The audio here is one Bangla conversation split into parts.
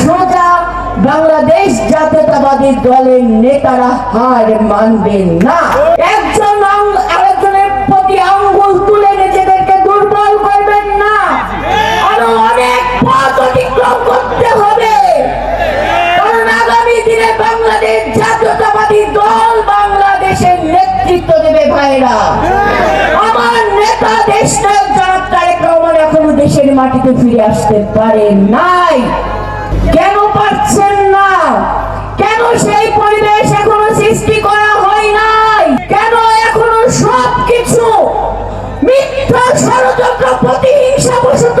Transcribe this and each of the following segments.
সোজা বাংলাদেশ জাতীয়তাবাদী দলের নেতারা হার মানবেন না। একজন আরেকজনের প্রতি আঙ্গুল তুলে নিজেদেরকে দুর্বল করবেন না। আরো অনেক পথ অতিক্রম করতে হবে, কারণ আগামী দিনে বাংলাদেশ জাতীয়তাবাদী দল বাংলাদেশের নেতৃত্ব দেবে। ভাইরা, আমার নেতা দেশ নায়ক জনাব তারেক রহমান এখনো দেশের মাটিতে ফিরে আসতে পারেন নাই। কেন পারছেন না? কেন সেই পরিবেশ এখনো সৃষ্টি করা হয় নাই? কেন এখনো সবকিছু মিথ্যা ষড়যন্ত্র প্রতিহিংসাবশত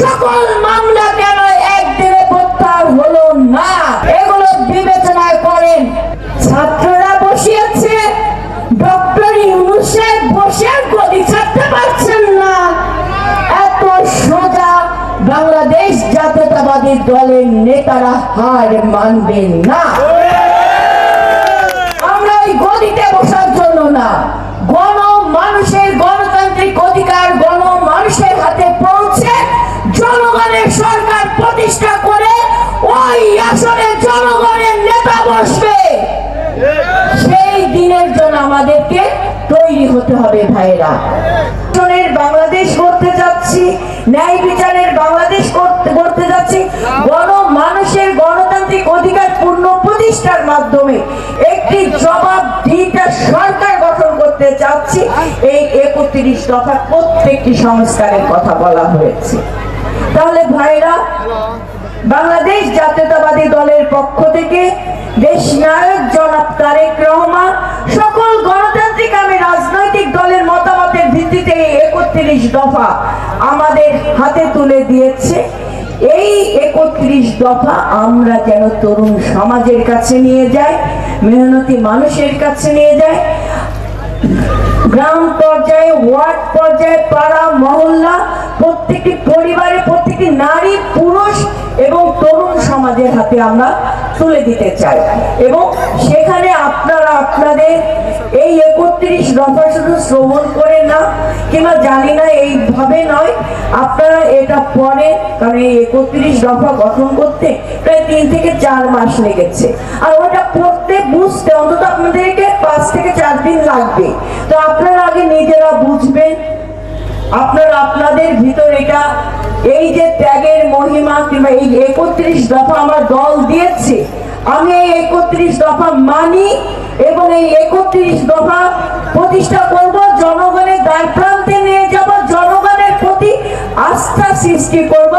সকল মামলা কেন একদিনে প্রত্যাহার হলো না? এগুলো বিবেচনায় করেন। ছাত্ররা বসিয়েছে, ডক্টর ইউনূস সাহেব বসে গদি ছাড়তে পারছেন না। এত সোজা বাংলাদেশ জাতীয়তাবাদী দলের নেতারা হার মানবেন না। আমরা ওই গদিতে বসার জন্য না, মানুষের গণতান্ত্রিক অধিকার মানুষের হাতে পৌঁছে জনগণের সরকার প্রতিষ্ঠা করে ওই আসলে জনগণের নেতা বসবে। সেই দিনের জন্য আমাদেরকে তৈরি হতে হবে। ভাইরা, বাংলাদেশ করতে যাচ্ছি, ন্যায় বিচারের বাংলাদেশ করতে যাচ্ছি, মানুষের গণতান্ত্রিক অধিকার পূর্ণ প্রতিষ্ঠার মাধ্যমে একটি জবাবদিহিতা সরকার গঠন করতে চাচ্ছি। এই 31 দফা প্রত্যেকটি সংস্কারের কথা বলা হয়েছে। তাহলে ভাইরা, বাংলাদেশ জাতীয়তাবাদী দলের পক্ষ থেকে দেশ নায়ক জনাব তারেক রহমান সকল গণতান্ত্রিক রাজনৈতিক দলের মতামতের ভিত্তিতে 31 দফা আমাদের হাতে তুলে দিয়েছে। এই 31 দফা আমরা যেন তরুণ সমাজের কাছে নিয়ে যাই, মেহনতি মানুষের কাছে নিয়ে যাই, গ্রাম পর্যায়ে, ওয়ার্ড পর্যায়ে, পাড়া মহল্লা, প্রত্যেকটি পরিবারে, প্রত্যেকটি নারী পুরুষ এবং তরুণ সমাজের হাতে আমরা তুলে দিতে চাই। এবং সেখানে আপনারা আপনাদের এই 31 দফা শুধু শ্রবণ করে না কিংবা জানি না এইভাবে নয়, আপনারা এটা পরে, কারণ এই 31 দফা গঠন করতে প্রায় 3 থেকে 4 মাস লেগেছে। আর ওটা পড়তে বুঝতে অন্তত আপনাদেরকে 5 থেকে 4 দিন লাগবে। তো আপনারা আগে নিজেরা বুঝবেন, আপনারা আপনাদের ভিতর এটা, এই যে ত্যাগের মহিমা কিংবা এই 31 দফা আমার দল দিয়েছে, আমি এই 31 দফা মানি এবং এই 31 দফা প্রতিষ্ঠা করব, জনগণের দ্বার প্রান্তে নিয়ে যাব, জনগণের প্রতি আস্থা সৃষ্টি করব।